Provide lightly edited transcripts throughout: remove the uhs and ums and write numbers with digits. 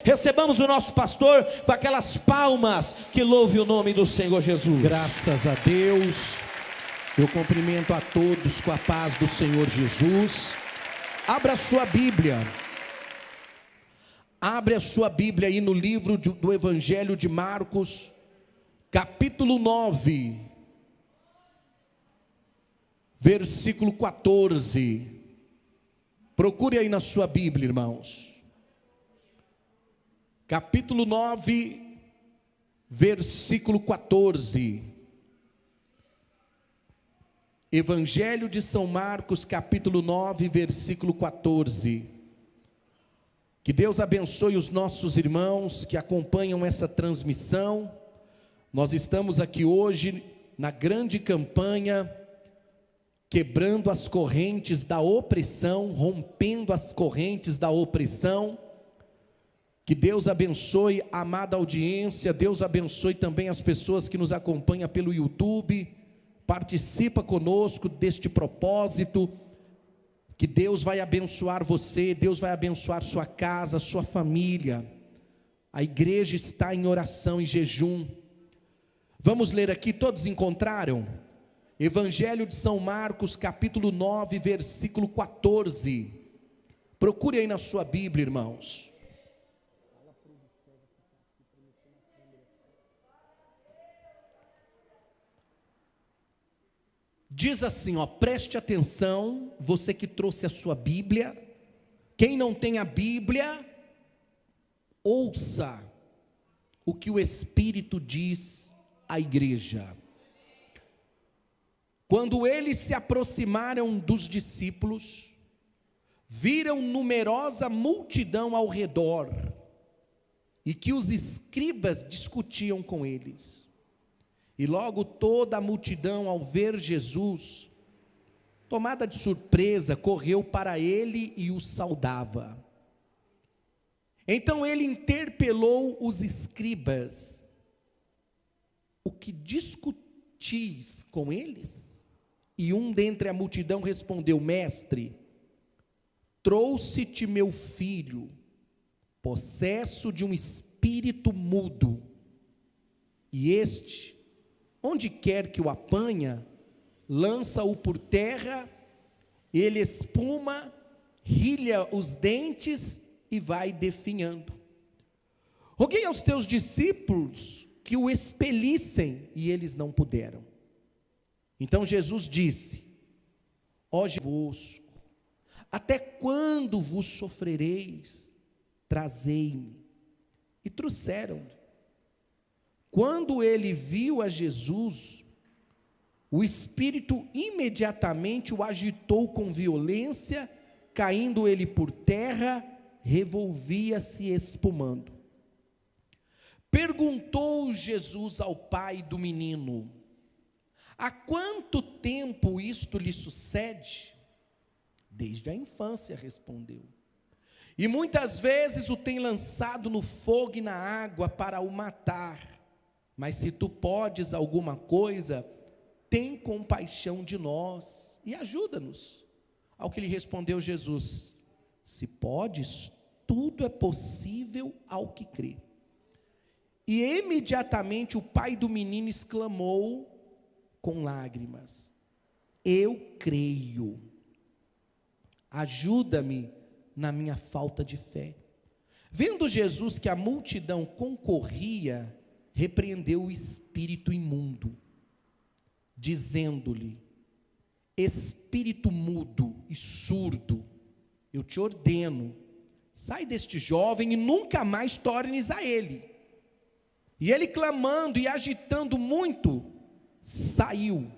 Recebamos o nosso pastor com aquelas palmas que louve o nome do Senhor Jesus. Graças a Deus. Eu cumprimento a todos com a paz do Senhor Jesus. Abra a sua Bíblia. Abre a sua Bíblia aí no livro do Evangelho de Marcos, capítulo 9, versículo 14. Procure aí na sua Bíblia, irmãos. Capítulo 9, versículo 14. Evangelho de São Marcos, capítulo 9, versículo 14. Que Deus abençoe os nossos irmãos que acompanham essa transmissão. Nós estamos aqui hoje na grande campanha, quebrando as correntes da opressão, rompendo as correntes da opressão. Que Deus abençoe a amada audiência, Deus abençoe também as pessoas que nos acompanham pelo YouTube, participa conosco deste propósito, que Deus vai abençoar você, Deus vai abençoar sua casa, sua família. A igreja está em oração e jejum. Vamos ler aqui, todos encontraram? Evangelho de São Marcos, capítulo 9, versículo 14. Procure aí na sua Bíblia, irmãos. Diz assim, preste atenção, você que trouxe a sua Bíblia. Quem não tem a Bíblia, ouça o que o Espírito diz à igreja. Quando eles se aproximaram dos discípulos, viram numerosa multidão ao redor, e que os escribas discutiam com eles. E logo toda a multidão, ao ver Jesus, tomada de surpresa, correu para ele e o saudava. Então ele interpelou os escribas: o que discutis com eles? E um dentre a multidão respondeu: Mestre, trouxe-te meu filho, possesso de um espírito mudo, e este, onde quer que o apanha, lança-o por terra, ele espuma, rilha os dentes e vai definhando. Roguei aos teus discípulos que o expelissem, e eles não puderam. Então Jesus disse: vosco, até quando vos sofrereis? Trazei-me. E trouxeram-lhe. Quando ele viu a Jesus, o espírito imediatamente o agitou com violência, caindo ele por terra, revolvia-se espumando. Perguntou Jesus ao pai do menino: há quanto tempo isto lhe sucede? Desde a infância, respondeu. E muitas vezes o tem lançado no fogo e na água para o matar. Mas se tu podes alguma coisa, tem compaixão de nós e ajuda-nos. Ao que lhe respondeu Jesus: se podes, tudo é possível ao que crê. E imediatamente o pai do menino exclamou com lágrimas: eu creio, ajuda-me na minha falta de fé. Vendo Jesus que a multidão concorria, repreendeu o espírito imundo, dizendo-lhe: espírito mudo e surdo, eu te ordeno, sai deste jovem e nunca mais tornes a ele. E ele, clamando e agitando muito, saiu,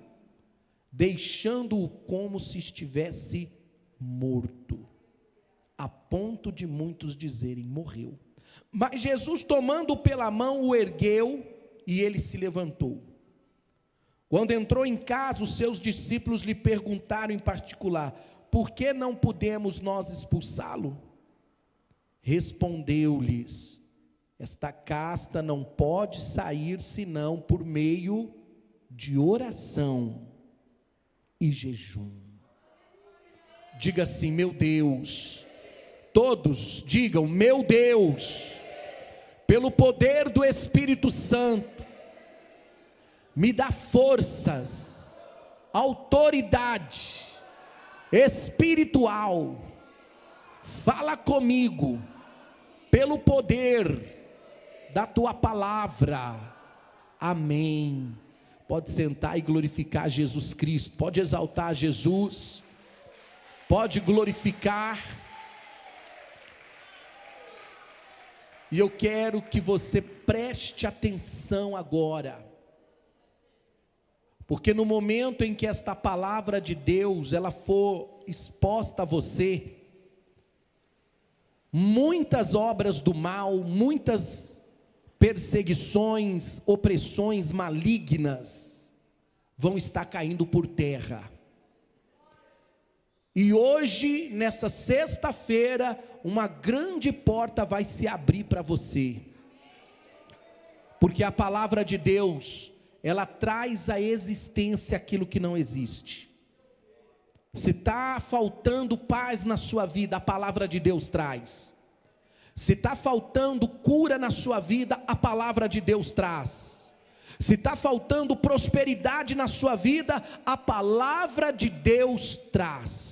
deixando-o como se estivesse morto, a ponto de muitos dizerem: morreu. Mas Jesus, tomando-o pela mão, o ergueu e ele se levantou. Quando entrou em casa, os seus discípulos lhe perguntaram em particular: por que não pudemos nós expulsá-lo? Respondeu-lhes: esta casta não pode sair senão por meio de oração e jejum. Diga assim: meu Deus. Todos digam: meu Deus. pelo poder do Espírito Santo, me dá forças, autoridade espiritual. Fala comigo, pelo poder da tua palavra. Amém. Pode sentar e glorificar Jesus Cristo, pode exaltar Jesus, pode glorificar. E eu quero que você preste atenção agora, porque no momento em que esta palavra de Deus, ela for exposta a você, muitas obras do mal, muitas perseguições, opressões malignas, vão estar caindo por terra. E hoje, nessa sexta-feira, uma grande porta vai se abrir para você, porque a palavra de Deus, ela traz à existência aquilo que não existe. Se está faltando paz na sua vida, a palavra de Deus traz. Se está faltando cura na sua vida, a palavra de Deus traz. Se está faltando prosperidade na sua vida, a palavra de Deus traz.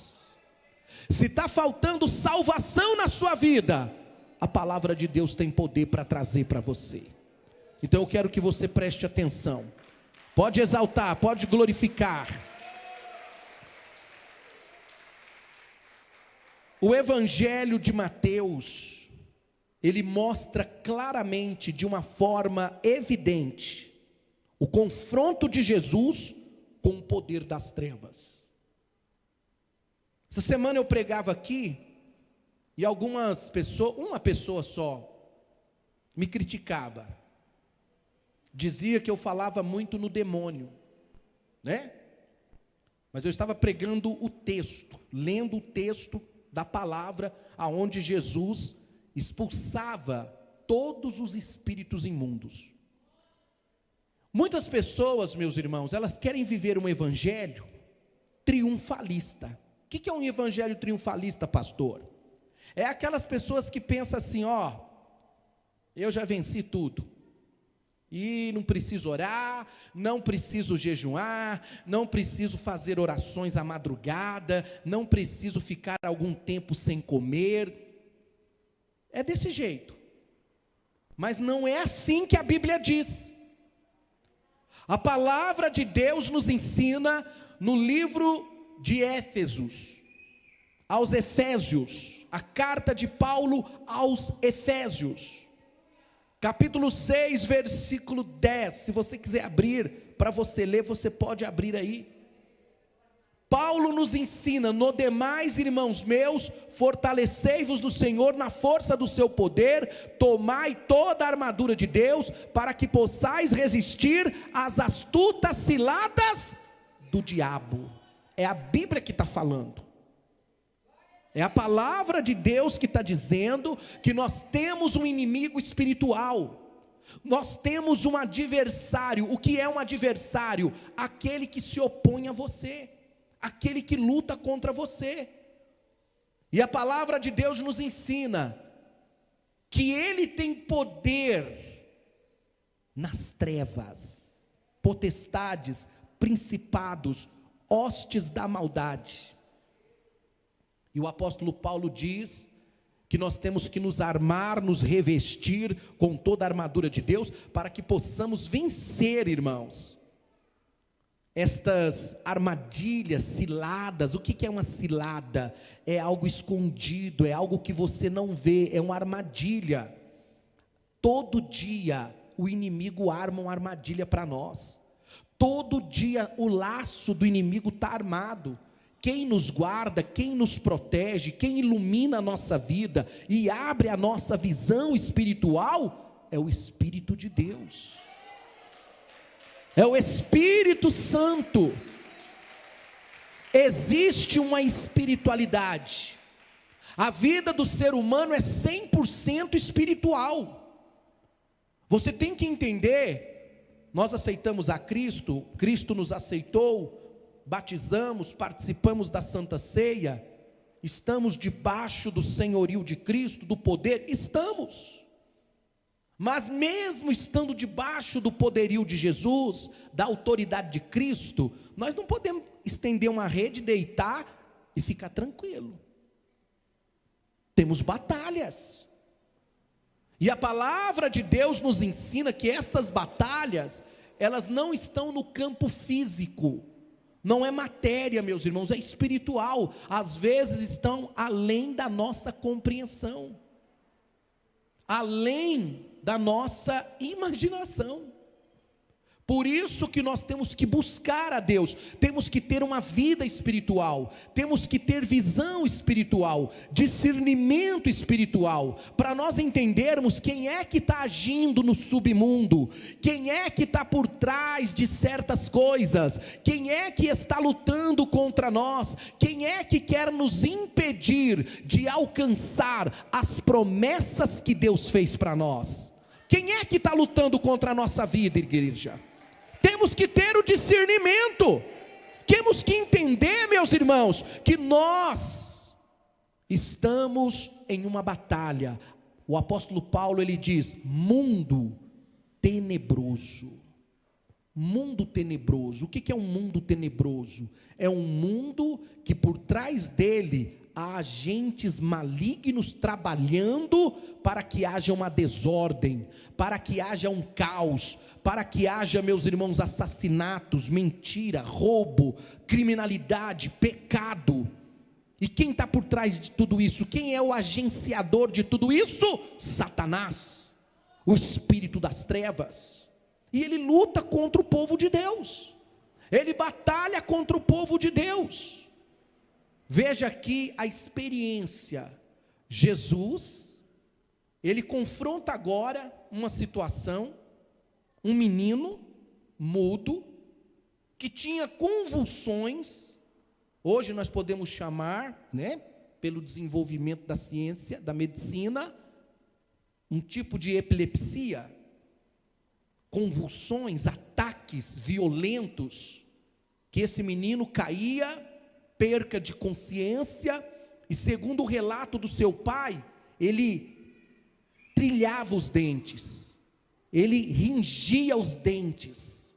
Se está faltando salvação na sua vida, a palavra de Deus tem poder para trazer para você. Então eu quero que você preste atenção. Pode exaltar, pode glorificar. O Evangelho de Mateus, ele mostra claramente, de uma forma evidente, o confronto de Jesus com o poder das trevas. Essa semana eu pregava aqui, e algumas pessoas, uma pessoa só, me criticava. Dizia que eu falava muito no demônio, né? Mas eu estava pregando o texto, lendo o texto da palavra, aonde Jesus expulsava todos os espíritos imundos. Muitas pessoas, meus irmãos, elas querem viver um evangelho triunfalista. O que é um evangelho triunfalista, pastor? É aquelas pessoas que pensam assim, ó, eu já venci tudo, e não preciso orar, não preciso jejuar, não preciso fazer orações à madrugada, não preciso ficar algum tempo sem comer. É desse jeito. Mas não é assim que a Bíblia diz. A palavra de Deus nos ensina no livro de Éfesos, aos Efésios, a carta de Paulo aos Efésios, capítulo 6, versículo 10, se você quiser abrir, para você ler, você pode abrir aí. Paulo nos ensina: no demais, irmãos meus, fortalecei-vos do Senhor na força do seu poder, tomai toda a armadura de Deus, para que possais resistir às astutas ciladas do diabo. É a Bíblia que está falando. É a palavra de Deus que está dizendo que nós temos um inimigo espiritual, nós temos um adversário. O que é um adversário? Aquele que se opõe a você, aquele que luta contra você. E a palavra de Deus nos ensina que ele tem poder nas trevas, potestades, principados, hostes da maldade. E o apóstolo Paulo diz que nós temos que nos armar, nos revestir com toda a armadura de Deus, para que possamos vencer, irmãos, estas armadilhas, ciladas. O que é uma cilada? É algo escondido, é algo que você não vê, é uma armadilha. Todo dia o inimigo arma uma armadilha para nós, todo dia o laço do inimigo está armado. Quem nos guarda, quem nos protege, quem ilumina a nossa vida e abre a nossa visão espiritual, é o Espírito de Deus, é o Espírito Santo. Existe uma espiritualidade, a vida do ser humano é 100% espiritual. Você tem que entender, nós aceitamos a Cristo, Cristo nos aceitou, batizamos, participamos da Santa Ceia, estamos debaixo do senhorio de Cristo, do poder, estamos. Mas mesmo estando debaixo do poderio de Jesus, da autoridade de Cristo, nós não podemos estender uma rede, deitar e ficar tranquilo. Temos batalhas. E a palavra de Deus nos ensina que estas batalhas, elas não estão no campo físico. Não é matéria, meus irmãos, é espiritual. Às vezes estão além da nossa compreensão, além da nossa imaginação. Por isso que nós temos que buscar a Deus, temos que ter uma vida espiritual, temos que ter visão espiritual, discernimento espiritual, para nós entendermos quem é que está agindo no submundo, quem é que está por trás de certas coisas, quem é que está lutando contra nós, quem é que quer nos impedir de alcançar as promessas que Deus fez para nós. Quem é que está lutando contra a nossa vida, igreja? Temos que ter o discernimento, temos que entender, meus irmãos, que nós estamos em uma batalha. O apóstolo Paulo, ele diz, mundo tenebroso. Mundo tenebroso. O que é um mundo tenebroso? É um mundo que por trás dele há agentes malignos trabalhando para que haja uma desordem, para que haja um caos, para que haja, meus irmãos, assassinatos, mentira, roubo, criminalidade, pecado. E quem está por trás de tudo isso? Quem é o agenciador de tudo isso? Satanás, o espírito das trevas. E ele luta contra o povo de Deus, ele batalha contra o povo de Deus. Veja aqui a experiência. Jesus, ele confronta agora uma situação, um menino mudo, que tinha convulsões, hoje nós podemos chamar, pelo desenvolvimento da ciência, da medicina, um tipo de epilepsia, convulsões, ataques violentos, que esse menino caía, perca de consciência, e segundo o relato do seu pai, ele trilhava os dentes, ele rangia os dentes,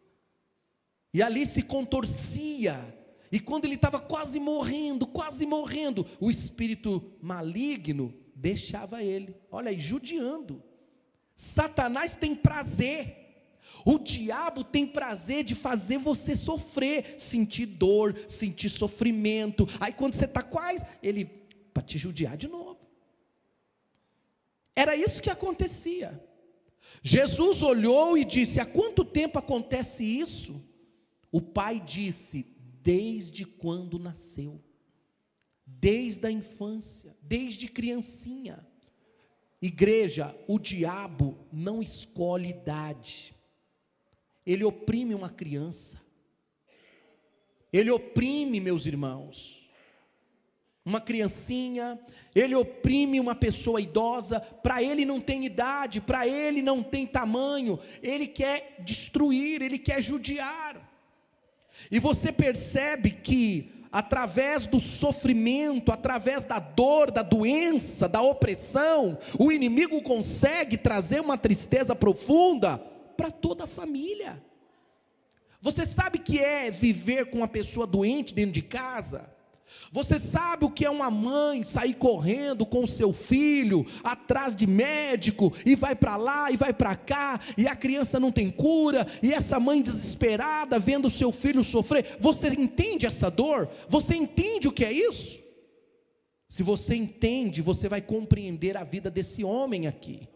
e ali se contorcia, e quando ele estava quase morrendo, o espírito maligno deixava ele, olha aí, judiando. Satanás tem prazer, o diabo tem prazer de fazer você sofrer, sentir dor, sentir sofrimento. Aí quando você está quase, ele para te judiar de novo. Era isso que acontecia. Jesus olhou e disse: há quanto tempo acontece isso? O pai disse: desde quando nasceu, desde a infância, desde criancinha. Igreja, o diabo não escolhe idade. Ele oprime uma criança, ele oprime, meus irmãos, uma criancinha, ele oprime uma pessoa idosa. Para ele não tem idade, para ele não tem tamanho, ele quer destruir, ele quer judiar. E você percebe que através do sofrimento, através da dor, da doença, da opressão, o inimigo consegue trazer uma tristeza profunda para toda a família. Você sabe o que é viver com uma pessoa doente dentro de casa? Você sabe o que é uma mãe sair correndo com o seu filho atrás de médico, e vai para lá e vai para cá, e a criança não tem cura, e essa mãe desesperada vendo o seu filho sofrer? Você entende essa dor? Você entende o que é isso? Se você entende, você vai compreender a vida desse homem aqui.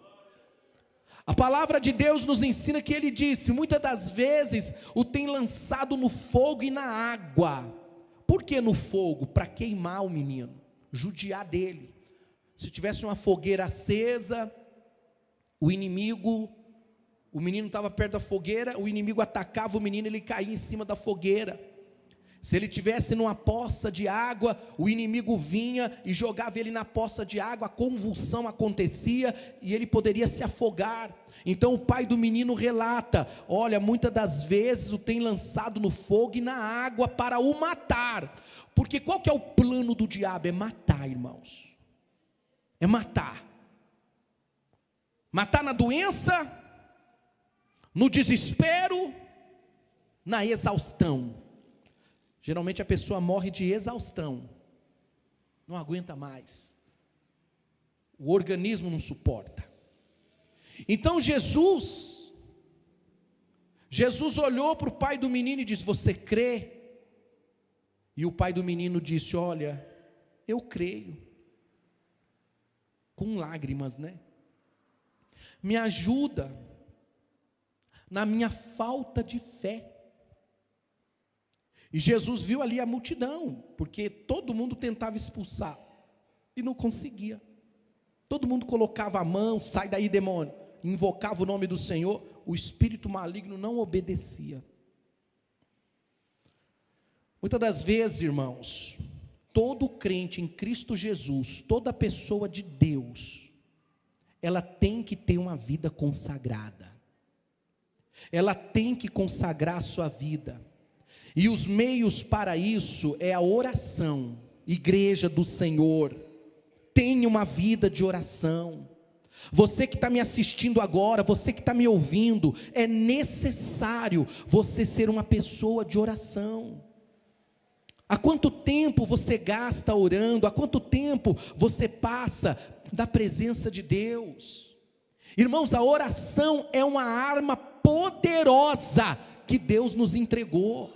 A palavra de Deus nos ensina que ele disse: muitas das vezes o tem lançado no fogo e na água. Por que no fogo? Para queimar o menino, judiar dele. Se tivesse uma fogueira acesa, o menino estava perto da fogueira, o inimigo atacava o menino, ele caía em cima da fogueira. Se ele tivesse numa poça de água, o inimigo vinha e jogava ele na poça de água, a convulsão acontecia e ele poderia se afogar. Então o pai do menino relata: olha, muitas das vezes o tem lançado no fogo e na água para o matar. Porque qual que é o plano do diabo? É matar, irmãos. É matar. Matar na doença, no desespero, na exaustão. Geralmente a pessoa morre de exaustão, não aguenta mais, o organismo não suporta. Então Jesus olhou para o pai do menino e disse: você crê? E o pai do menino disse: olha, eu creio. Com lágrimas, né? Me ajuda na minha falta de fé. E Jesus viu ali a multidão, porque todo mundo tentava expulsar e não conseguia. Todo mundo colocava a mão, sai daí demônio, invocava o nome do Senhor, o espírito maligno não obedecia. Muitas das vezes, irmãos, todo crente em Cristo Jesus, toda pessoa de Deus, ela tem que ter uma vida consagrada, ela tem que consagrar a sua vida, e os meios para isso é a oração. Igreja do Senhor, tenha uma vida de oração. Você que está me assistindo agora, você que está me ouvindo, é necessário você ser uma pessoa de oração. Há quanto tempo você gasta orando? Há quanto tempo você passa na presença de Deus? Irmãos, a oração é uma arma poderosa que Deus nos entregou.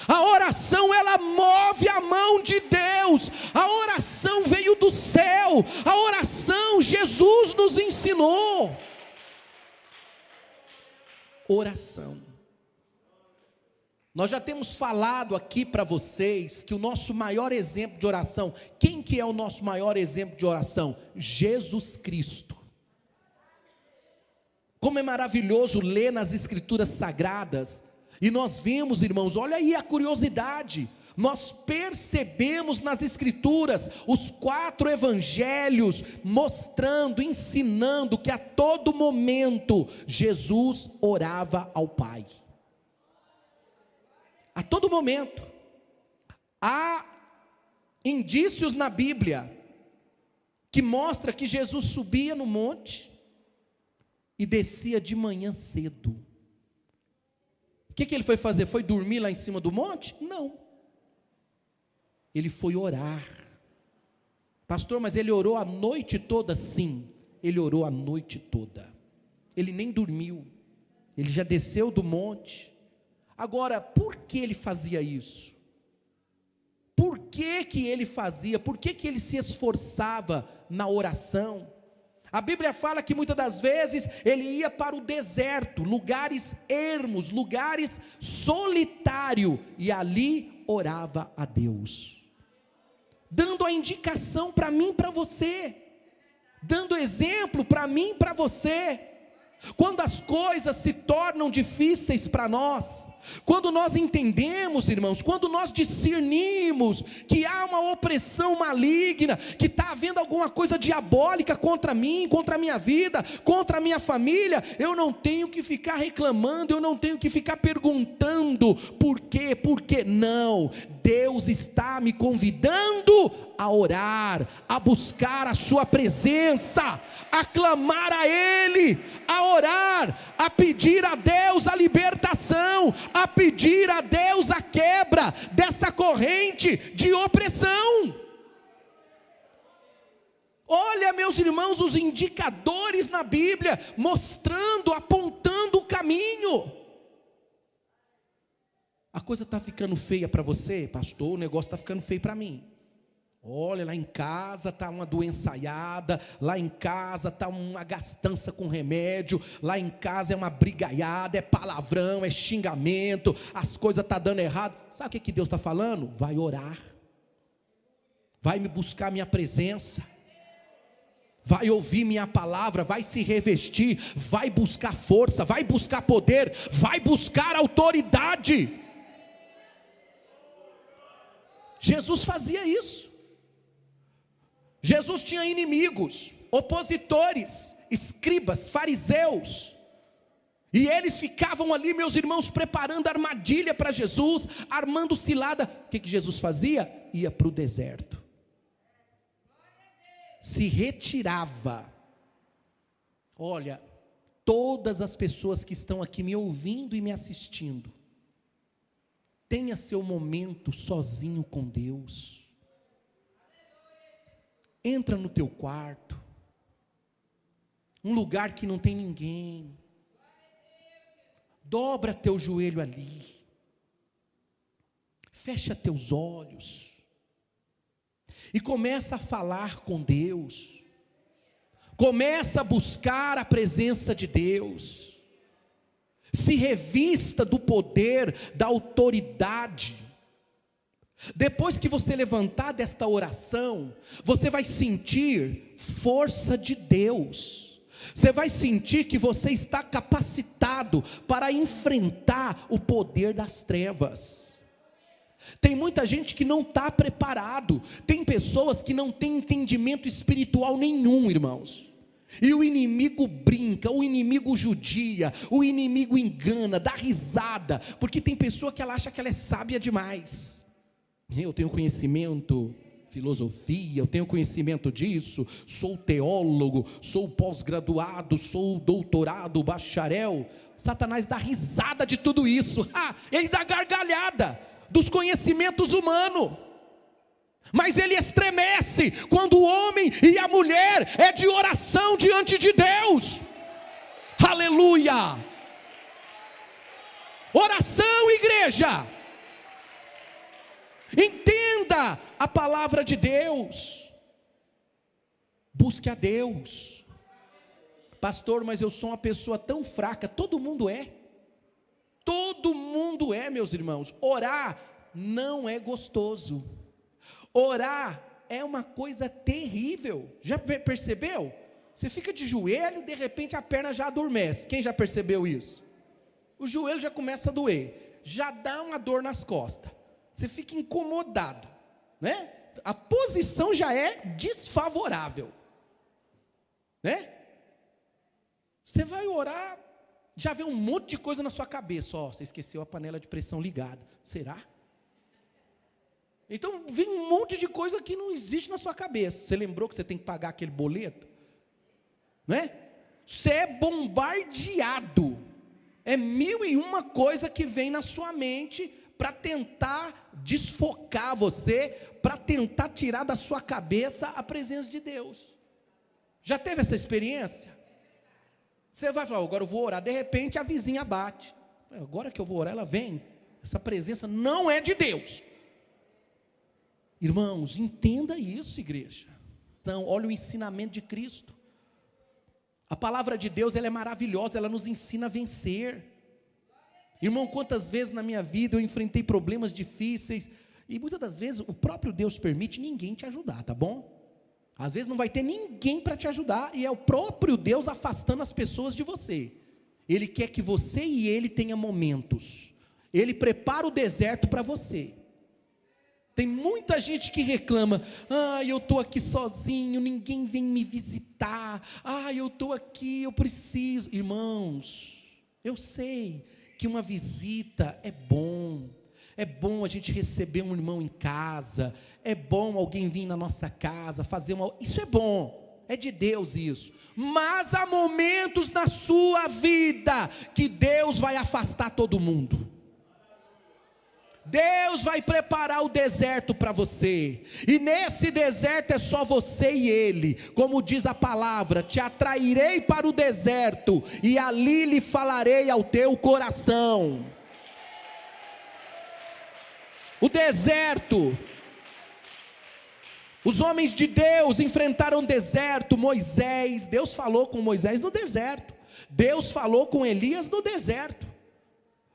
A oração, ela move a mão de Deus. A oração veio do céu. A oração, Jesus nos ensinou. Oração. Nós já temos falado aqui para vocês que o nosso maior exemplo de oração, quem que é o nosso maior exemplo de oração? Jesus Cristo. Como é maravilhoso ler nas Escrituras Sagradas, e nós vemos, irmãos, olha aí a curiosidade, nós percebemos nas Escrituras, os 4 evangelhos, mostrando, ensinando que a todo momento, Jesus orava ao Pai. A todo momento. Há indícios na Bíblia, que mostra que Jesus subia no monte, e descia de manhã cedo. O que ele foi fazer? Foi dormir lá em cima do monte? Não. Ele foi orar. Pastor, mas ele orou a noite toda? Sim, ele orou a noite toda. Ele nem dormiu. Ele já desceu do monte. Agora, por que ele fazia isso? Por que ele fazia? Por que ele se esforçava na oração? A Bíblia fala que muitas das vezes ele ia para o deserto, lugares ermos, lugares solitários, e ali orava a Deus, dando a indicação para mim e para você, dando exemplo para mim e para você. Quando as coisas se tornam difíceis para nós, quando nós entendemos, irmãos, quando nós discernimos que há uma opressão maligna, que está havendo alguma coisa diabólica contra mim, contra a minha vida, contra a minha família, eu não tenho que ficar reclamando, eu não tenho que ficar perguntando por quê, não. Deus está me convidando a orar, a buscar a sua presença, a clamar a Ele, a orar, a pedir a Deus a libertação, a pedir a Deus a quebra dessa corrente de opressão. Olha, meus irmãos, os indicadores na Bíblia, mostrando, apontando o caminho. A coisa está ficando feia para você, pastor, o negócio está ficando feio para mim. Olha, lá em casa está uma doençaiada, lá em casa está uma gastança com remédio, lá em casa é uma brigaiada, é palavrão, é xingamento, as coisas estão dando errado. Sabe o que Deus está falando? Vai orar, vai me buscar minha presença, vai ouvir minha palavra, vai se revestir, vai buscar força, vai buscar poder, vai buscar autoridade. Jesus fazia isso. Jesus tinha inimigos, opositores, escribas, fariseus, e eles ficavam ali, meus irmãos, preparando armadilha para Jesus, armando cilada. O que Jesus fazia? Ia para o deserto, se retirava, Olha, todas as pessoas que estão aqui me ouvindo e me assistindo, tenha seu momento sozinho com Deus. Entra no teu quarto, um lugar que não tem ninguém, dobra teu joelho ali, fecha teus olhos, e começa a falar com Deus, começa a buscar a presença de Deus, se revista do poder, da autoridade. Depois que você levantar desta oração, você vai sentir força de Deus, você vai sentir que você está capacitado para enfrentar o poder das trevas. Tem muita gente que não está preparado, tem pessoas que não têm entendimento espiritual nenhum, irmãos, e o inimigo brinca, o inimigo judia, o inimigo engana, dá risada, porque tem pessoa que ela acha que ela é sábia demais. Eu tenho conhecimento, filosofia, eu tenho conhecimento disso, sou teólogo, sou pós-graduado, sou doutorado, bacharel. Satanás dá risada de tudo isso, ele dá gargalhada dos conhecimentos humanos, mas ele estremece quando o homem e a mulher é de oração diante de Deus. Aleluia! Oração, igreja. Entenda a palavra de Deus, busque a Deus. Pastor, mas eu sou uma pessoa tão fraca. Todo mundo é, meus irmãos. Orar não é gostoso, orar é uma coisa terrível. Já percebeu? Você fica de joelho, de repente a perna já adormece. Quem já percebeu isso? O joelho já começa a doer, já dá uma dor nas costas, você fica incomodado, né? A posição já é desfavorável, né? Você vai orar, já vê um monte de coisa na sua cabeça. Você esqueceu a panela de pressão ligada. Será? Então vem um monte de coisa que não existe na sua cabeça. Você lembrou que você tem que pagar aquele boleto, né? Você é bombardeado, é 1001 coisa que vem na sua mente para tentar desfocar você, para tentar tirar da sua cabeça a presença de Deus. Já teve essa experiência? Você vai falar, agora eu vou orar, de repente a vizinha bate. Agora que eu vou orar, ela vem. Essa presença não é de Deus. Irmãos, entenda isso, igreja. Então, olha o ensinamento de Cristo. A palavra de Deus, ela é maravilhosa, ela nos ensina a vencer. Irmão, quantas vezes na minha vida eu enfrentei problemas difíceis, e muitas das vezes o próprio Deus permite ninguém te ajudar, tá bom? Às vezes não vai ter ninguém para te ajudar, e é o próprio Deus afastando as pessoas de você. Ele quer que você e ele tenham momentos, ele prepara o deserto para você. Tem muita gente que reclama, eu estou aqui sozinho, ninguém vem me visitar, eu estou aqui, eu preciso. Irmãos, eu sei que uma visita é bom a gente receber um irmão em casa, é bom alguém vir na nossa casa, isso é bom, é de Deus isso, mas há momentos na sua vida, que Deus vai afastar todo mundo, Deus vai preparar o deserto para você, e nesse deserto é só você e Ele, como diz a palavra, te atrairei para o deserto, e ali lhe falarei ao teu coração. O deserto, os homens de Deus enfrentaram o deserto. Moisés, Deus falou com Moisés no deserto, Deus falou com Elias no deserto,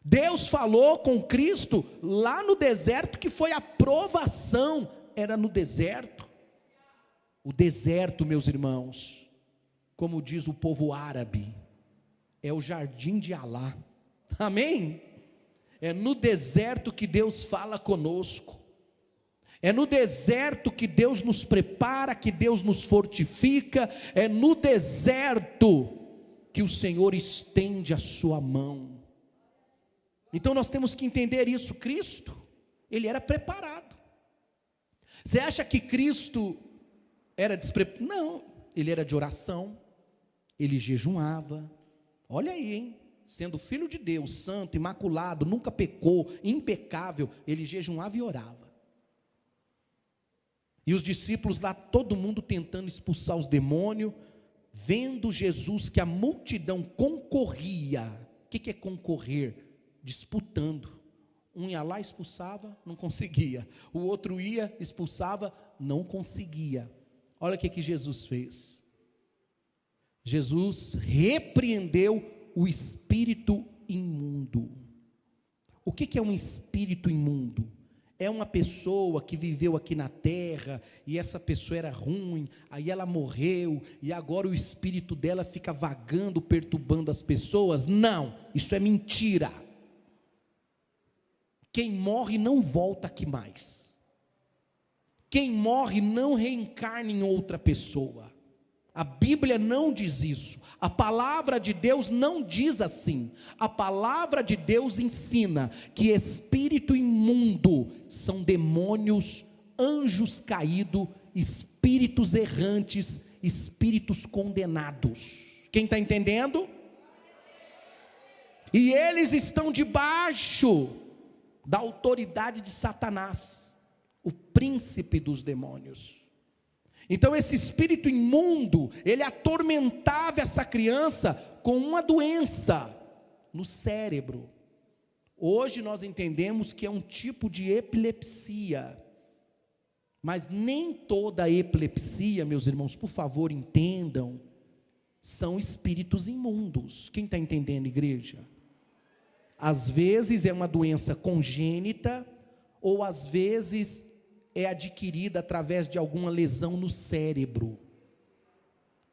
Deus falou com Cristo lá no deserto, que foi a provação, era no deserto. O deserto, meus irmãos, como diz o povo árabe, é o jardim de Alá, amém? É no deserto que Deus fala conosco, é no deserto que Deus nos prepara, que Deus nos fortifica, é no deserto que o Senhor estende a sua mão. Então nós temos que entender isso. Cristo, ele era preparado. Você acha que Cristo era despreparado? Não, ele era de oração, ele jejuava. Olha aí, hein? Sendo filho de Deus, santo, imaculado, nunca pecou, impecável, ele jejuava e orava. E os discípulos lá, todo mundo tentando expulsar os demônios, vendo Jesus que a multidão concorria. O que é concorrer? Disputando. Um ia lá, expulsava, não conseguia. O outro ia, expulsava, não conseguia. Olha o que Jesus fez. Jesus repreendeu o espírito imundo. O que é um espírito imundo? É uma pessoa que viveu aqui na terra, e essa pessoa era ruim, aí ela morreu, e agora o espírito dela fica vagando, perturbando as pessoas? Não, isso é mentira. Quem morre não volta aqui mais. Quem morre não reencarna em outra pessoa. A Bíblia não diz isso. A palavra de Deus não diz assim. A palavra de Deus ensina que espírito imundo são demônios, anjos caídos, espíritos errantes, espíritos condenados. Quem está entendendo? E eles estão debaixo da autoridade de Satanás, o príncipe dos demônios. Então esse espírito imundo, ele atormentava essa criança com uma doença no cérebro. Hoje nós entendemos que é um tipo de epilepsia, mas nem toda epilepsia, meus irmãos, por favor entendam, são espíritos imundos. Quem está entendendo, igreja? Às vezes é uma doença congênita, ou às vezes é adquirida através de alguma lesão no cérebro,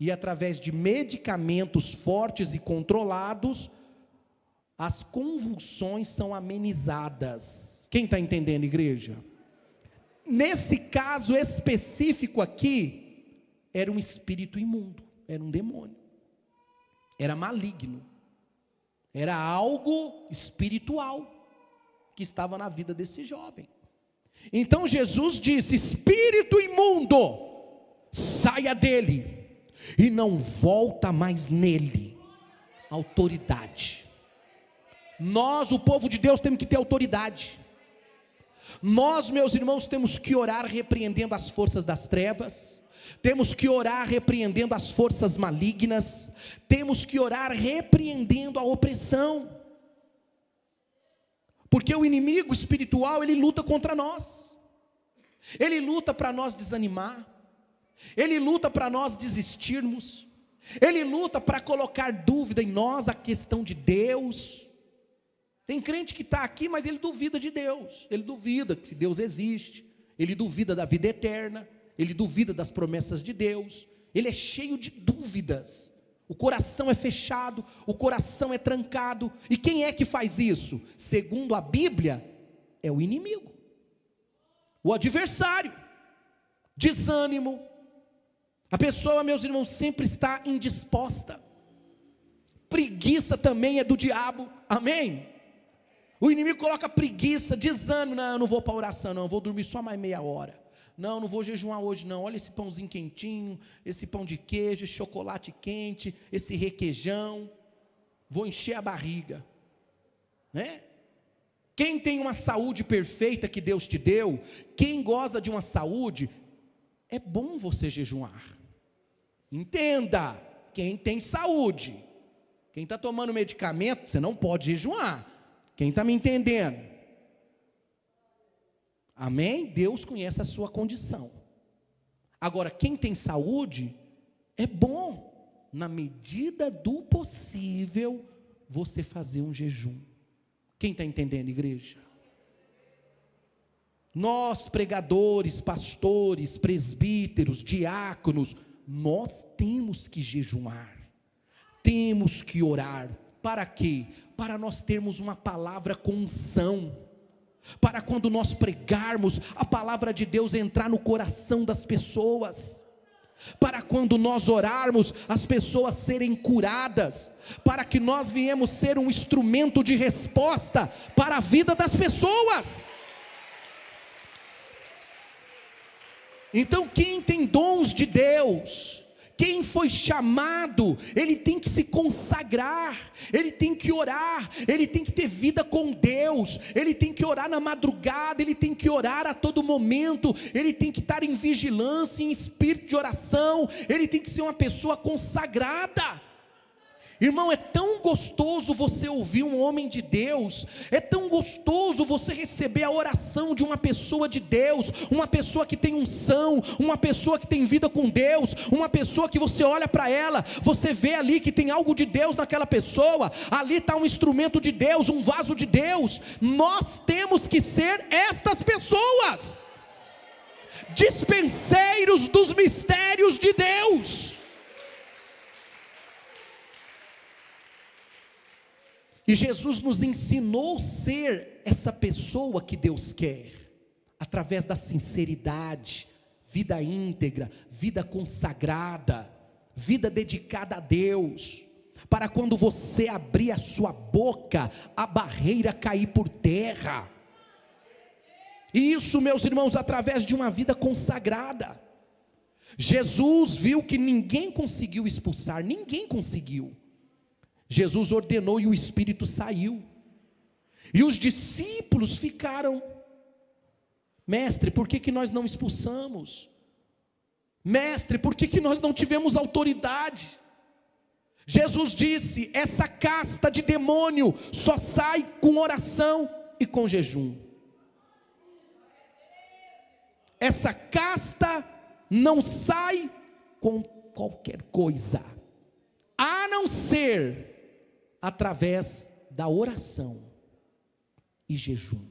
e através de medicamentos fortes e controlados, as convulsões são amenizadas. Quem está entendendo, igreja? Nesse caso específico aqui, era um espírito imundo, era um demônio, era maligno, era algo espiritual que estava na vida desse jovem. Então Jesus disse: espírito imundo, saia dele, e não volta mais nele. Autoridade. Nós, o povo de Deus, temos que ter autoridade. Nós, meus irmãos, temos que orar repreendendo as forças das trevas, temos que orar repreendendo as forças malignas, temos que orar repreendendo a opressão, porque o inimigo espiritual, ele luta contra nós, ele luta para nós desanimar, ele luta para nós desistirmos, ele luta para colocar dúvida em nós a questão de Deus. Tem crente que está aqui, mas ele duvida de Deus, ele duvida que Deus existe, ele duvida da vida eterna, ele duvida das promessas de Deus, ele é cheio de dúvidas, o coração é fechado, o coração é trancado. E quem é que faz isso? Segundo a Bíblia, é o inimigo, o adversário. Desânimo, a pessoa, meus irmãos, sempre está indisposta. Preguiça também é do diabo, amém? O inimigo coloca preguiça, desânimo. Não, eu não vou para a oração, não, eu vou dormir só mais meia hora. Não, não vou jejuar hoje não, olha esse pãozinho quentinho, esse pão de queijo, esse chocolate quente, esse requeijão, vou encher a barriga, né? Quem tem uma saúde perfeita que Deus te deu, quem goza de uma saúde, é bom você jejuar. Entenda, quem tem saúde, quem está tomando medicamento, você não pode jejuar. Quem está me entendendo? Amém? Deus conhece a sua condição. Agora, quem tem saúde, é bom, na medida do possível, você fazer um jejum. Quem está entendendo, igreja? Nós, pregadores, pastores, presbíteros, diáconos, nós temos que jejuar, temos que orar. Para quê? Para nós termos uma palavra com unção, para quando nós pregarmos, a palavra de Deus entrar no coração das pessoas, para quando nós orarmos, as pessoas serem curadas, para que nós viemos ser um instrumento de resposta para a vida das pessoas. Então quem tem dons de Deus, Quem foi chamado, ele tem que se consagrar, ele tem que orar, ele tem que ter vida com Deus, ele tem que orar na madrugada, ele tem que orar a todo momento, ele tem que estar em vigilância, em espírito de oração, ele tem que ser uma pessoa consagrada. Irmão, é tão gostoso você ouvir um homem de Deus, é tão gostoso você receber a oração de uma pessoa de Deus, uma pessoa que tem unção, uma pessoa que tem vida com Deus, uma pessoa que você olha para ela, você vê ali que tem algo de Deus naquela pessoa, ali está um instrumento de Deus, um vaso de Deus. Nós temos que ser estas pessoas, dispenseiros dos mistérios de Deus. E Jesus nos ensinou a ser essa pessoa que Deus quer, através da sinceridade, vida íntegra, vida consagrada, vida dedicada a Deus, para quando você abrir a sua boca, a barreira cair por terra. E isso, meus irmãos, através de uma vida consagrada. Jesus viu que ninguém conseguiu expulsar, ninguém conseguiu. Jesus ordenou e o Espírito saiu. E os discípulos ficaram: mestre, por que nós não expulsamos? Mestre, por que nós não tivemos autoridade? Jesus disse: essa casta de demônio só sai com oração e com jejum. Essa casta não sai com qualquer coisa, a não ser através da oração e jejum.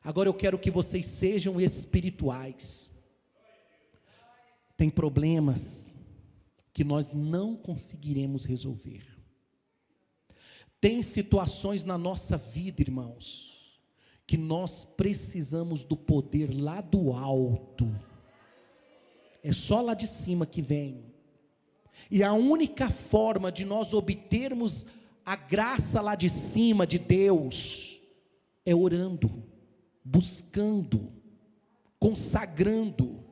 Agora eu quero que vocês sejam espirituais. Tem problemas que nós não conseguiremos resolver. Tem situações na nossa vida, irmãos, que nós precisamos do poder lá do alto. É só lá de cima que vem. E a única forma de nós obtermos a graça lá de cima de Deus é orando, buscando, consagrando.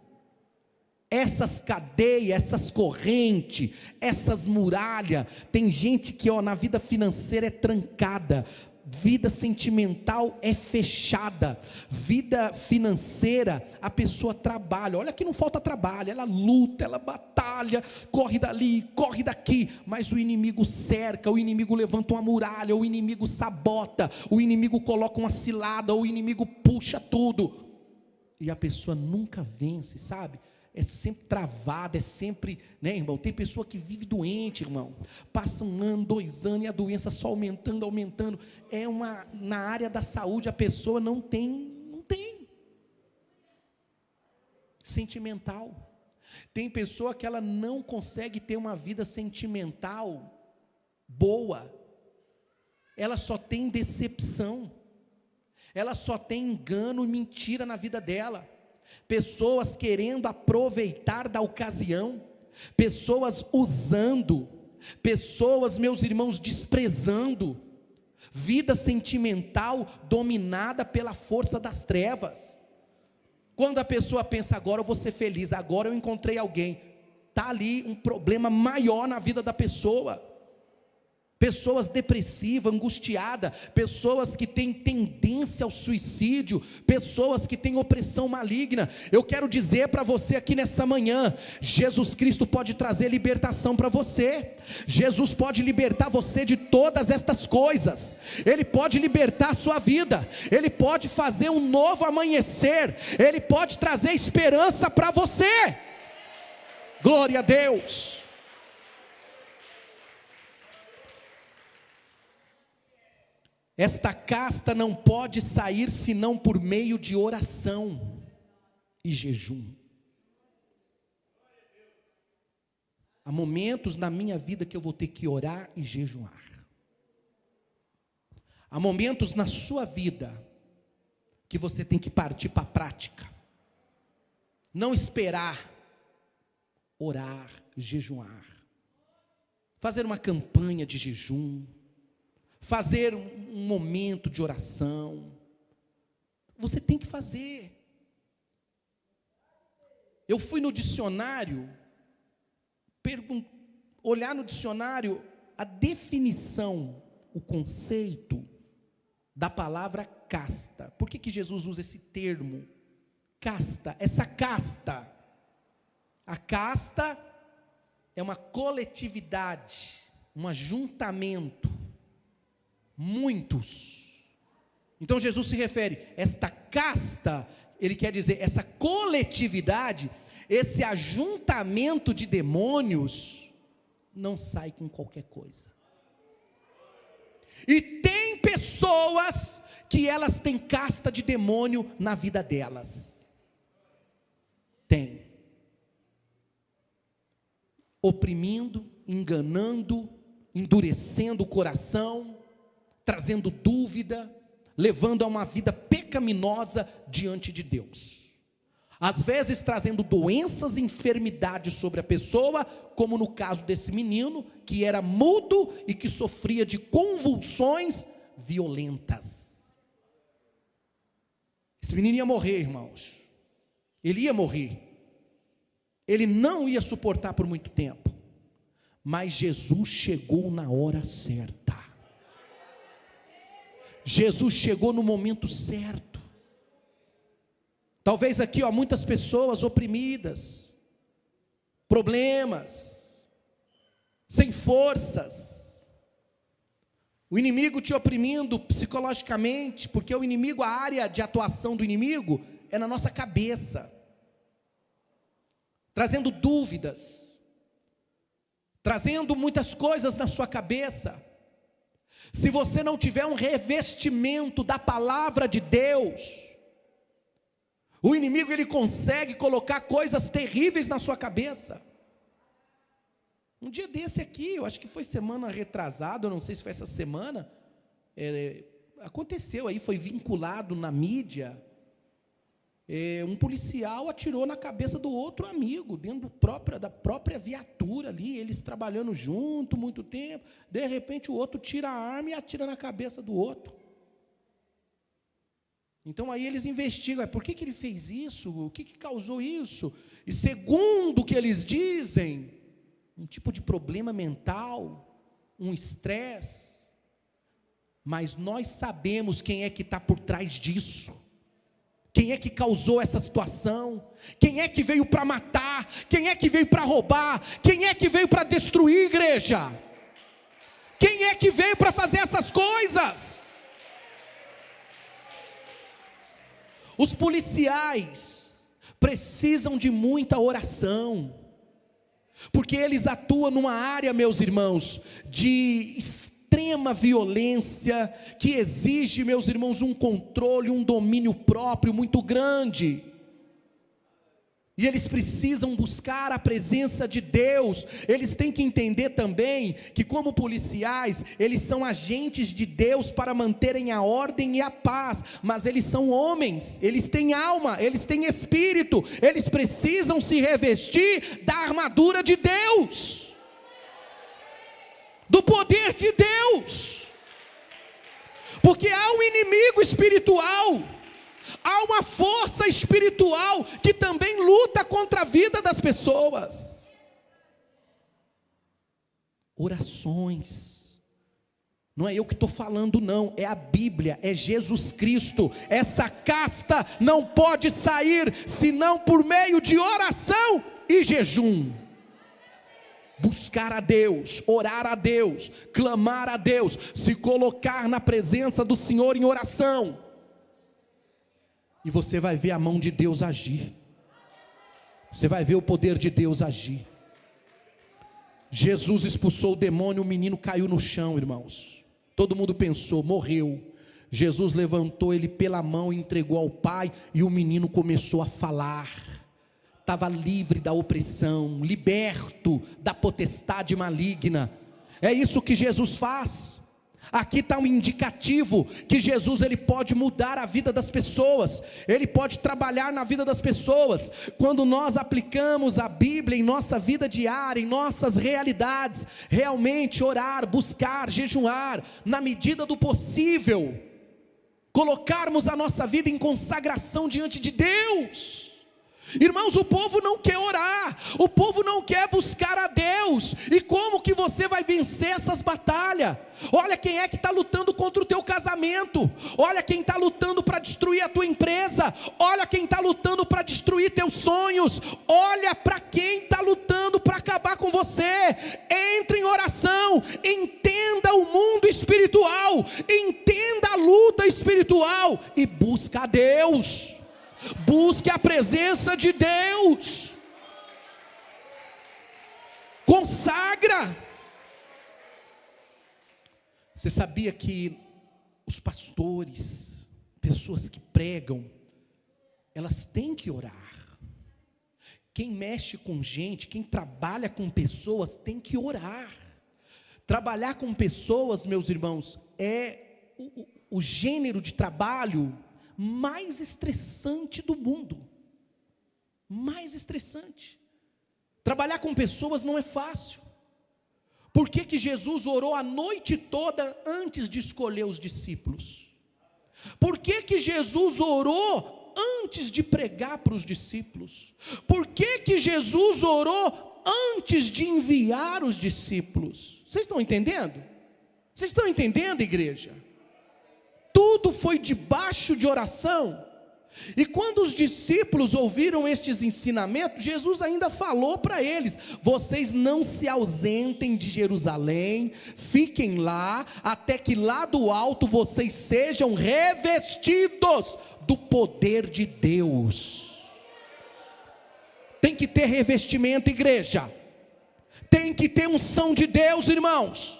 Essas cadeias, essas correntes, essas muralhas, tem gente que na vida financeira é trancada, vida sentimental é fechada, vida financeira, a pessoa trabalha, olha que não falta trabalho, ela luta, ela batalha, corre dali, corre daqui, mas o inimigo cerca, o inimigo levanta uma muralha, o inimigo sabota, o inimigo coloca uma cilada, o inimigo puxa tudo, e a pessoa nunca vence, sabe? É sempre travada, é sempre, né, irmão? Tem pessoa que vive doente, irmão. Passa 1 ano, 2 anos e a doença só aumentando, aumentando. Na área da saúde a pessoa não tem. Sentimental. Tem pessoa que ela não consegue ter uma vida sentimental boa. Ela só tem decepção. Ela só tem engano e mentira na vida dela. Pessoas querendo aproveitar da ocasião, pessoas usando, pessoas, meus irmãos, desprezando, vida sentimental dominada pela força das trevas. Quando a pessoa pensa, agora eu vou ser feliz, agora eu encontrei alguém, está ali um problema maior na vida da pessoa. Pessoas depressivas, angustiadas, pessoas que têm tendência ao suicídio, pessoas que têm opressão maligna. Eu quero dizer para você aqui nessa manhã, Jesus Cristo pode trazer libertação para você. Jesus pode libertar você de todas estas coisas. Ele pode libertar a sua vida. Ele pode fazer um novo amanhecer. Ele pode trazer esperança para você. Glória a Deus. Esta casta não pode sair senão por meio de oração e jejum. Há momentos na minha vida que eu vou ter que orar e jejuar. Há momentos na sua vida que você tem que partir para a prática. Não esperar, orar, jejuar. Fazer uma campanha de jejum. Fazer um momento de oração. Você tem que fazer. Eu fui no dicionário olhar no dicionário a definição, o conceito da palavra casta. Por que Jesus usa esse termo? Casta, essa casta. A casta é uma coletividade, um ajuntamento, muitos. Então Jesus se refere, esta casta, ele quer dizer, essa coletividade, esse ajuntamento de demônios, não sai com qualquer coisa. E tem pessoas que elas têm casta de demônio na vida delas. Tem. Oprimindo, enganando, endurecendo o coração, trazendo dúvida, levando a uma vida pecaminosa diante de Deus. Às vezes trazendo doenças e enfermidades sobre a pessoa, como no caso desse menino, que era mudo e que sofria de convulsões violentas. Esse menino ia morrer, irmãos. Ele ia morrer. Ele não ia suportar por muito tempo. Mas Jesus chegou na hora certa. Jesus chegou no momento certo. Talvez aqui, muitas pessoas oprimidas, problemas, sem forças, o inimigo te oprimindo psicologicamente, porque o inimigo, a área de atuação do inimigo é na nossa cabeça, trazendo dúvidas, trazendo muitas coisas na sua cabeça. Se você não tiver um revestimento da palavra de Deus, o inimigo ele consegue colocar coisas terríveis na sua cabeça. Um dia desse aqui, eu acho que foi semana retrasada, eu não sei se foi essa semana, aconteceu aí, foi vinculado na mídia, um policial atirou na cabeça do outro amigo, dentro da própria viatura ali, eles trabalhando junto muito tempo, de repente o outro tira a arma e atira na cabeça do outro. Então aí eles investigam, por que ele fez isso? O que causou isso? E segundo o que eles dizem, um tipo de problema mental, um estresse. Mas nós sabemos quem é que está por trás disso. Quem é que causou essa situação? Quem é que veio para matar? Quem é que veio para roubar? Quem é que veio para destruir a igreja? Quem é que veio para fazer essas coisas? Os policiais precisam de muita oração, porque eles atuam numa área, meus irmãos, de extrema violência, que exige, meus irmãos, um controle, um domínio próprio muito grande. E eles precisam buscar a presença de Deus. Eles têm que entender também que, como policiais, eles são agentes de Deus para manterem a ordem e a paz. Mas eles são homens, eles têm alma, eles têm espírito. Eles precisam se revestir da armadura de Deus, do poder de Deus. Porque há um inimigo espiritual, há uma força espiritual que também luta contra a vida das pessoas. Orações. Não é eu que estou falando não, é a Bíblia, é Jesus Cristo. Essa casta não pode sair senão por meio de oração e jejum. Buscar a Deus, orar a Deus, clamar a Deus, se colocar na presença do Senhor em oração. E você vai ver a mão de Deus agir. Você vai ver o poder de Deus agir. Jesus expulsou o demônio, o menino caiu no chão, irmãos. Todo mundo pensou, morreu. Jesus levantou ele pela mão e entregou ao Pai, e o menino começou a falar. Estava livre da opressão, liberto da potestade maligna. É isso que Jesus faz. Aqui está um indicativo que Jesus ele pode mudar a vida das pessoas, ele pode trabalhar na vida das pessoas. Quando nós aplicamos a Bíblia em nossa vida diária, em nossas realidades, realmente orar, buscar, jejuar, na medida do possível, colocarmos a nossa vida em consagração diante de Deus, Irmãos, o povo não quer orar, o povo não quer buscar a Deus. E como que você vai vencer essas batalhas? Olha quem é que está lutando contra o teu casamento, olha quem está lutando para destruir a tua empresa, olha quem está lutando para destruir teus sonhos, olha para quem está lutando para acabar com você. Entre em oração, entenda o mundo espiritual, entenda a luta espiritual e busca a Deus. Busque a presença de Deus, consagra. Você sabia que os pastores, pessoas que pregam, elas têm que orar? Quem mexe com gente, quem trabalha com pessoas, tem que orar. Trabalhar com pessoas, meus irmãos, é o gênero de trabalho mais estressante do mundo, mais estressante. Trabalhar com pessoas não é fácil. Por que que Jesus orou a noite toda antes de escolher os discípulos? Por que que Jesus orou antes de pregar para os discípulos? Por que que Jesus orou antes de enviar os discípulos? Vocês estão entendendo? Vocês estão entendendo, igreja? Tudo foi debaixo de oração. E quando os discípulos ouviram estes ensinamentos, Jesus ainda falou para eles: vocês não se ausentem de Jerusalém, fiquem lá, até que lá do alto vocês sejam revestidos do poder de Deus. Tem que ter revestimento, igreja. Tem que ter unção de Deus, irmãos.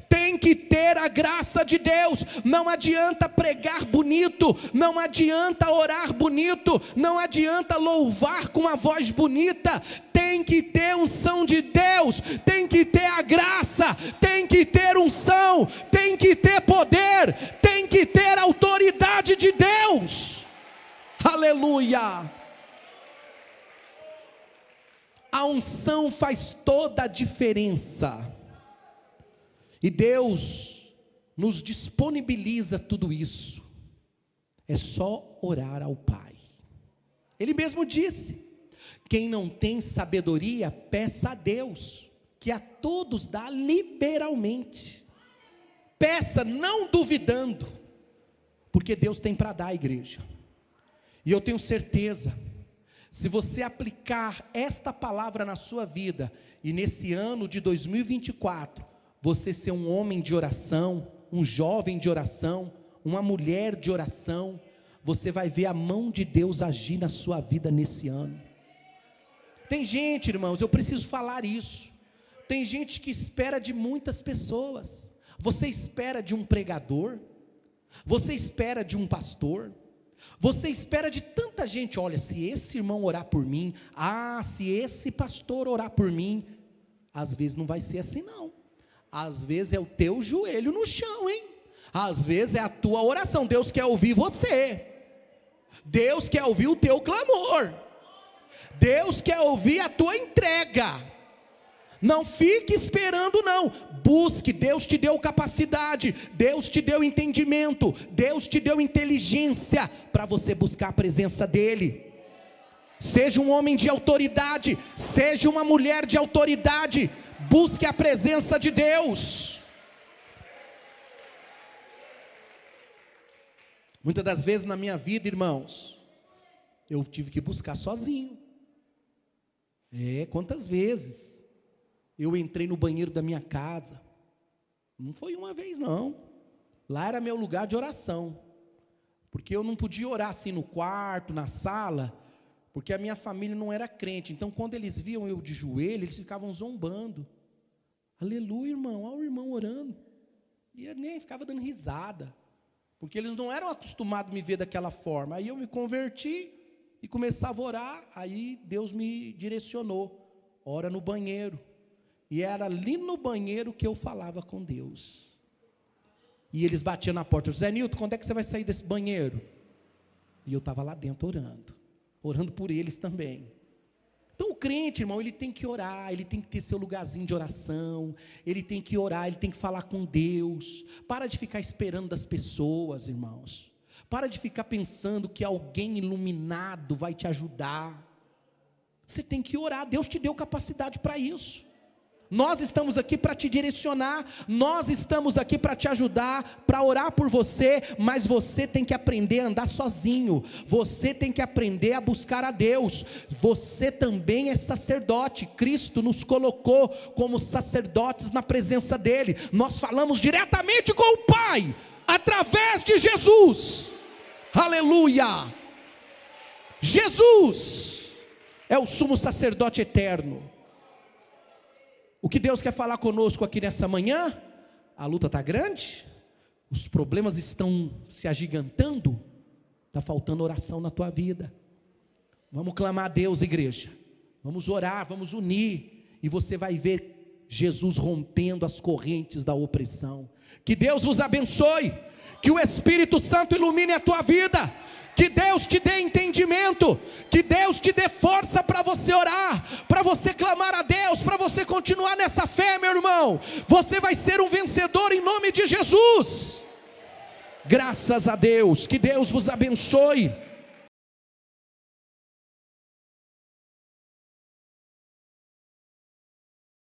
Tem que ter a graça de Deus. Não adianta pregar bonito, não adianta orar bonito, não adianta louvar com a voz bonita. Tem que ter unção de Deus, tem que ter a graça, tem que ter unção, tem que ter poder, tem que ter autoridade de Deus. Aleluia! A unção faz toda a diferença. E Deus nos disponibiliza tudo isso. É só orar ao Pai. Ele mesmo disse: quem não tem sabedoria, peça a Deus, que a todos dá liberalmente. Peça não duvidando, porque Deus tem para dar à igreja. E eu tenho certeza, se você aplicar esta palavra na sua vida, e nesse ano de 2024, você ser um homem de oração, um jovem de oração, uma mulher de oração, você vai ver a mão de Deus agir na sua vida nesse ano. Tem gente, irmãos, eu preciso falar isso, tem gente que espera de muitas pessoas. Você espera de um pregador, você espera de um pastor, você espera de tanta gente. Olha, se esse irmão orar por mim, se esse pastor orar por mim. Às vezes não vai ser assim não. Às vezes é o teu joelho no chão, hein? Às vezes é a tua oração. Deus quer ouvir você. Deus quer ouvir o teu clamor. Deus quer ouvir a tua entrega. Não fique esperando não. Busque. Deus te deu capacidade, Deus te deu entendimento, Deus te deu inteligência para você buscar a presença dEle. Seja um homem de autoridade, seja uma mulher de autoridade. Busque a presença de Deus. Muitas das vezes na minha vida, irmãos, eu tive que buscar sozinho. Quantas vezes eu entrei no banheiro da minha casa? Não foi uma vez não. Lá era meu lugar de oração. Porque eu não podia orar assim no quarto, na sala, porque a minha família não era crente. Então quando eles viam eu de joelho, eles ficavam zombando. Aleluia, irmão, olha o irmão orando. E eu nem ficava dando risada, porque eles não eram acostumados a me ver daquela forma. Aí eu me converti e começava a orar. Aí Deus me direcionou: ora no banheiro. E era ali no banheiro que eu falava com Deus. E eles batiam na porta: José Nilton, quando é que você vai sair desse banheiro? E eu estava lá dentro orando por eles também. Então o crente, irmão, ele tem que orar, ele tem que ter seu lugarzinho de oração, ele tem que orar, ele tem que falar com Deus. Para de ficar esperando das pessoas, irmãos. Para de ficar pensando que alguém iluminado vai te ajudar. Você tem que orar, Deus te deu capacidade para isso. Nós estamos aqui para te direcionar, nós estamos aqui para te ajudar, para orar por você, mas você tem que aprender a andar sozinho, você tem que aprender a buscar a Deus. Você também é sacerdote, Cristo nos colocou como sacerdotes na presença dEle. Nós falamos diretamente com o Pai, através de Jesus, aleluia. Jesus é o sumo sacerdote eterno. O que Deus quer falar conosco aqui nessa manhã? A luta está grande, os problemas estão se agigantando, está faltando oração na tua vida. Vamos clamar a Deus, igreja, vamos orar, vamos unir, e você vai ver Jesus rompendo as correntes da opressão. Que Deus vos abençoe, que o Espírito Santo ilumine a tua vida, que Deus te dê entendimento, que Deus te dê força para você orar, para você clamar a Deus, para você continuar nessa fé, meu irmão. Você vai ser um vencedor em nome de Jesus. Graças a Deus, que Deus vos abençoe.